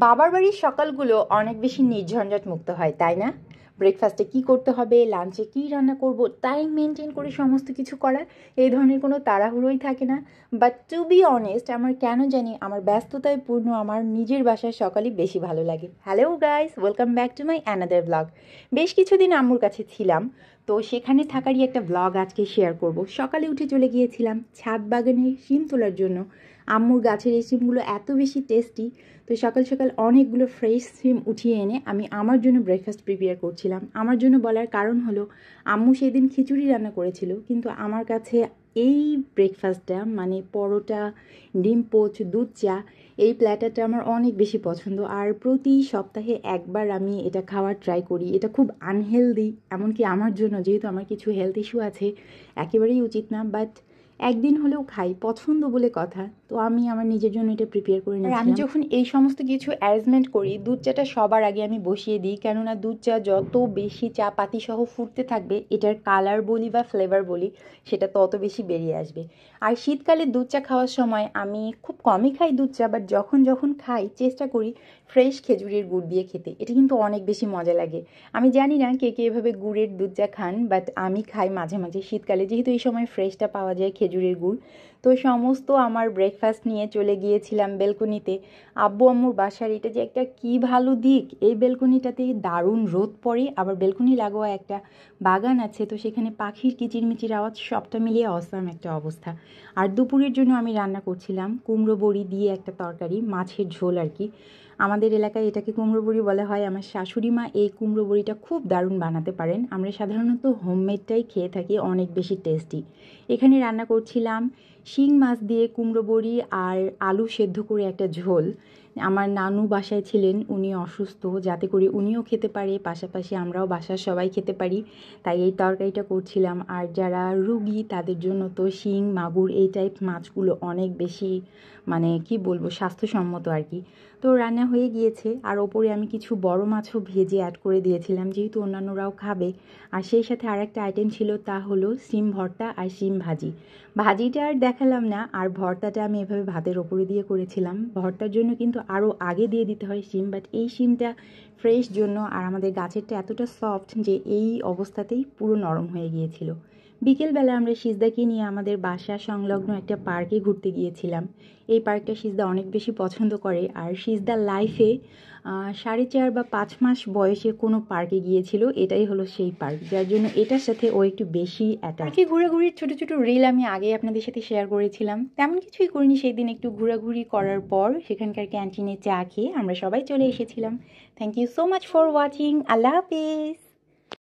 বাবার বাড়ির সকালগুলো অনেক বেশি নির্ঝঞ্ঝাট মুক্ত হয়, তাই না? ব্রেকফাস্টে কি করতে হবে, লাঞ্চে কি রান্না করব, টাইম মেনটেন করে সমস্ত কিছু করার এই ধরনের কোনো তাড়াহুড়োই থাকে না। বাট টু বি অনেস্ট, আমার কেন জানি আমার ব্যস্ততায় পূর্ণ আমার নিজের বাসার সকালই বেশি ভালো লাগে। Hello guys, welcome back to my another blog. বেশ কিছুদিন আম্মুর কাছে ছিলাম, তো সেখানে থাকারই একটা ব্লগ আজকে শেয়ার করব। সকালে উঠে চলে গিয়েছিলাম ছাদ বাগানে শিম তোলার জন্য। আম্মুর গাছের এই শিমগুলো এত বেশি টেস্টি, তো সকাল সকাল অনেকগুলো ফ্রেশ সিম উঠিয়ে এনে আমি আমার জন্য ব্রেকফাস্ট প্রিপেয়ার করছিলাম। আমার জন্য বলার কারণ হলো, আম্মু সেদিন খিচুড়ি রান্না করেছিল, কিন্তু আমার কাছে এই ব্রেকফাস্টটা মানে পরোটা, ডিম পোচ, দুধ চা, এই প্ল্যাটারটা আমার অনেক বেশি পছন্দ। আর প্রতি সপ্তাহে একবার আমি এটা খাওয়ার ট্রাই করি। এটা খুব আনহেলদি, এমনকি আমার জন্য, যেহেতু আমার কিছু হেলথ ইস্যু আছে, একেবারেই উচিত না। বাট একদিন হলেও খাই, পছন্দ বলে কথা। তো আমি আমার নিজের জন্য এটা প্রিপেয়ার করে নিই। আমি যখন এই সমস্ত কিছু অ্যারেঞ্জমেন্ট করি, দুধ চাটা সবার আগে আমি বসিয়ে দিই, কেননা দুধ চা যত বেশি চা পাতি সহ ফুটতে থাকবে, এটার কালার বলি বা ফ্লেভার বলি, সেটা তত বেশি বেরিয়ে আসবে। আর শীতকালে দুধ চা খাওয়ার সময় আমি খুব কমই খাই দুধ চা, বাট যখন যখন খাই চেষ্টা করি ফ্রেশ খেজুরের গুড় দিয়ে খেতে। এটা কিন্তু অনেক বেশি মজা লাগে। আমি জানি না কে কে এভাবে গুড়ের দুধ চা খান, বাট আমি খাই মাঝে মাঝে শীতকালে, যেহেতু এই সময় ফ্রেশটা পাওয়া যায় খেজুরের গুড়। তো সমস্ত আমার ব্রেকফাস্ট নিয়ে চলে গিয়েছিলাম বেলকনিতে। আব্বু আম্মুর বাসার এটা যে একটা কি ভালো দিক, এই বেলকনিটাতে দারুণ রোদ পড়ে, আবার বেলকনি লাগোয়া একটা বাগান আছে, তো সেখানে পাখির কিচিরমিচির আওয়াজ, সবটা মিলিয়ে অসাম একটা অবস্থা। আর দুপুরের জন্য আমি রান্না করছিলাম কুমড়ো বড়ি দিয়ে একটা তরকারি, মাছের ঝোল আর কি। আমাদের এলাকায় এটাকে কুমড়ো বড়ি বলা হয়। আমার শাশুড়ি মা এই কুমড়ো বড়িটা খুব দারুণ বানাতে পারেন। আমরা সাধারণত হোমমেডটাই খেয়ে থাকি, অনেক বেশি টেস্টি। এখানে রান্না করছিলাম শিং মাছ দিয়ে কুমড়ো বড়ি আর আলু সেদ্ধ করে একটা ঝোল। আমার নানু বাসায় ছিলেন, উনি অসুস্থ, যাতে করে উনিও খেতে পারে, পাশাপাশি আমরাও বাসার সবাই খেতে পারি, তাই এই তরকারিটা করছিলাম। আর যারা রুগী তাদের জন্য তো শিং, মাগুর এই টাইপ মাছগুলো অনেক বেশি মানে কি বলবো, স্বাস্থ্যসম্মত আর কি। তো রান্না হয়ে গিয়েছে, আর ওপরে আমি কিছু বড় মাছও ভেজে অ্যাড করে দিয়েছিলাম, যেহেতু অন্যান্যরাও খাবে। আর সেই সাথে আর একটা আইটেম ছিল, তা হলো শিম ভর্তা আর শিম ভাজি। ভাজিটা আর দেখালাম না, আর ভর্তাটা আমি এভাবে ভাতের ওপরে দিয়ে করেছিলাম। ভর্তার জন্য কিন্তু আরও আগে দিয়ে দিতে হয় শিম, বাট এই শিমটা ফ্রেশ জন্য, আর আমাদের গাছেরটা এতটা সফট যে এই অবস্থাতেই পুরো নরম হয়ে গিয়েছিল। বিকেলবেলা আমরা সিজদাকে নিয়ে আমাদের বাসা সংলগ্ন একটা পার্কে ঘুরতে গিয়েছিলাম। এই পার্কটা সিজদা অনেক বেশি পছন্দ করে, আর সিজদার লাইফে 4.5 বা 5 মাস বয়সে কোনো পার্কে গিয়েছিল, এটাই হলো সেই পার্ক, যার জন্য এটার সাথে ও একটু বেশি অ্যাটাচ। পার্কে ঘোরাঘুরির ছোটো ছোটো রিল আমি আগে আপনাদের সাথে শেয়ার করেছিলাম। তেমন কিছুই করিনি, সেই দিন একটু ঘোরাঘুরি করার পর সেখানকার ক্যান্টিনে চা খেয়ে আমরা সবাই চলে এসেছিলাম। Thank you so much for watching. আল্লাহ হাফিজ।